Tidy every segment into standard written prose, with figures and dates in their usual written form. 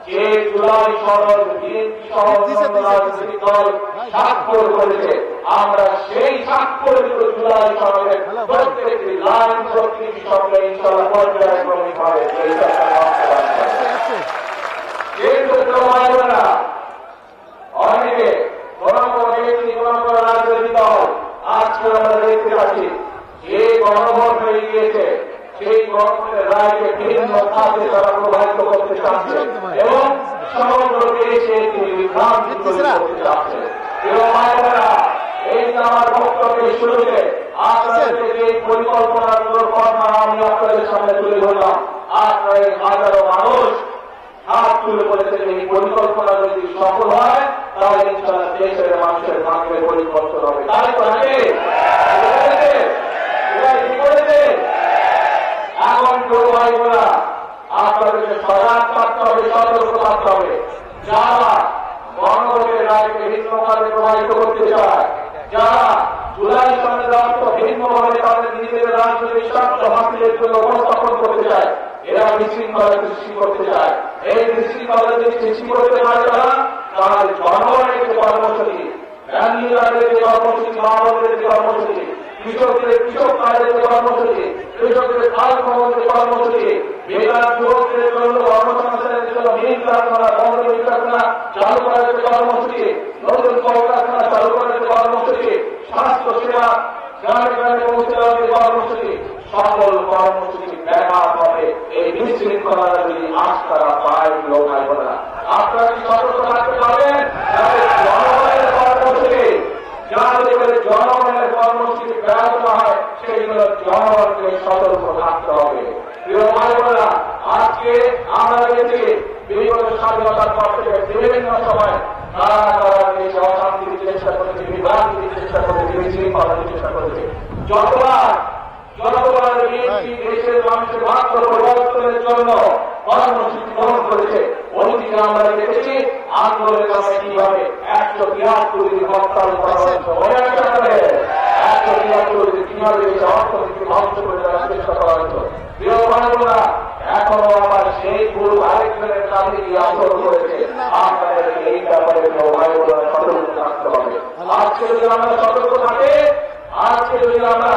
যে জুলাই সনদ বিএনপি সহ রাজনৈতিক দল স্বাক্ষর করেছে, আমরা সেই স্বাক্ষরিত জুলাই সনদের প্রত্যেকটি লাইন প্রত্যেকটি শব্দে ইনশাআল্লাহ পর্যায়ক্রমিকভাবে অনেকে রাজনৈতিক দল আজকে আমরা দেখতে পাচ্ছি যে গণভোট হয়ে গিয়েছে, সেই গণভোটের রায়কে বিভিন্ন খাতে তারা প্রভাবিত করতে চাচ্ছে এবং সমগ্র দেশে তিনি বিভ্রান্তি তৈরি করতে চাচ্ছে। এবং এই যে আমার বক্তব্যের শুরুতে আপনাদেরকে যে পরিকল্পনাগুলোর কথা আমি আপনাদের সামনে তুলে ধরলাম, আপনার এই হাজারো মানুষ হাত তুলে বলেছে যে এই পরিকল্পনা যদি সফল হয় তাহলে ইনশাআল্লাহ দেশের মানুষের ভাগ্যের পরিবর্তন হবে। তাই তো নাকি এখন কেউ ভাই বোনা আপনাদেরকে সজাগ থাকতে হবে, সতর্ক থাকতে হবে। যারা গণভোটের রায়কে ভিন্নভাবে প্রভাবিত করতে চায়, যারা জুলাই সনদের অর্থ ভিন্নভাবে তাদের নিজেদের রাজনৈতিক স্বার্থ হাসিলের জন্য উপস্থাপন করতে চায়, এরা বিশৃঙ্খলা সৃষ্টি করতে চায়। এই বিশৃঙ্খলা যদি সৃষ্টি করতে পারে তাহলে জনগণের যে কর্মসূচি, ভ্যানলিডারদের যে কর্মসূচি, মানবদের যে কর্মসূচি, কৃষকদের কৃষক কাজের যে কর্মসূচি, কৃষকদের কাজ কর্মের কর্মসূচি, বেকার যুবকদের জন্য কর্মসংস্থানের জন্য মিল কারখানা, বন্ধ মিল কারখানা চালু করার যে কর্মসূচি, নতুন কলকারখানা চালু করার যে কর্মসূচি, স্বাস্থ্য সেবা গ্রামে গ্রামে পৌঁছে দেওয়ার যে কর্মসূচি, সকল কর্মসূচি ব্যাঘাত হবে এই বিশৃঙ্খলা যদি আস্থারা পায় লোক আসবে না। আপনারা কি সতর্ক থাকতে পারবেন? জনগণের কর্মসূচি যাতে করে জনগণের কর্মসূচি ব্যাহত হয় সেইগুলো জনগণকে সতর্ক থাকতে হবে। প্রিয় ভাই বোনেরা, আজকে আমরা দেখি বিগত স্বাধীনতার পর থেকে বিভিন্ন সময় তারা দেশে অশান্তি দিতে চেষ্টা করেছে, বিভ্রান্তি দিতে চেষ্টা করেছে, বিশৃঙ্খলা দিতে চেষ্টা করেছে। যতবার বিএনপি দেশের মানুষের ভাগ্য পরিবর্তনের জন্য কর্মসূচি গ্রহণ করেছে, অতীতে আমরা দেখেছি আন্দোলনের কাছে কিভাবে 173 হরতাল করা হয়েছে, মনে আছে আপনাদের? 173 কিভাবে অর্থনীতি ধ্বংস করে দেওয়ার চেষ্টা করা হয়েছে। প্রিয় ভাই বোনেরা, এখনো আমার সেই গুরু আরেকজনের কাছে গিয়ে আন্দোলন করেছে। আপনাদের এই ব্যাপারে ভাই বোনেরা সতর্ক থাকতে হবে। আজকে যদি আমরা সতর্ক থাকি, আজকে যদি আমরা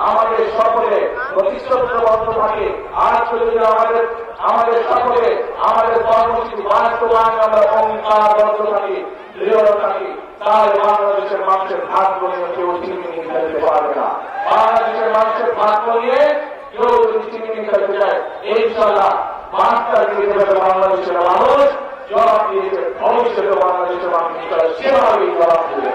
আমাদের সকলে প্রতিশ্রুতিবদ্ধ থাকি, আজকে যদি আমাদের সকলে আমাদের কর্মসূচি বাস্তবায়ন আমরা অঙ্গীকারবদ্ধ থাকি, দৃঢ় থাকি, তাহলে বাংলাদেশের মানুষের ভাগ্য নিয়ে কেউ চিনিমিনি খেলতে পারবে না। বাংলাদেশের মানুষের ভাগ্য নিয়ে কেউ যদি চিনিমিনি খেলতে চায়, ইনশাআল্লাহ বার্তা দিয়ে দেবে বাংলাদেশের মানুষ, জবাব দিয়েছে ভবিষ্যতে বাংলাদেশের মানুষ সেভাবেই জবাব দেবে।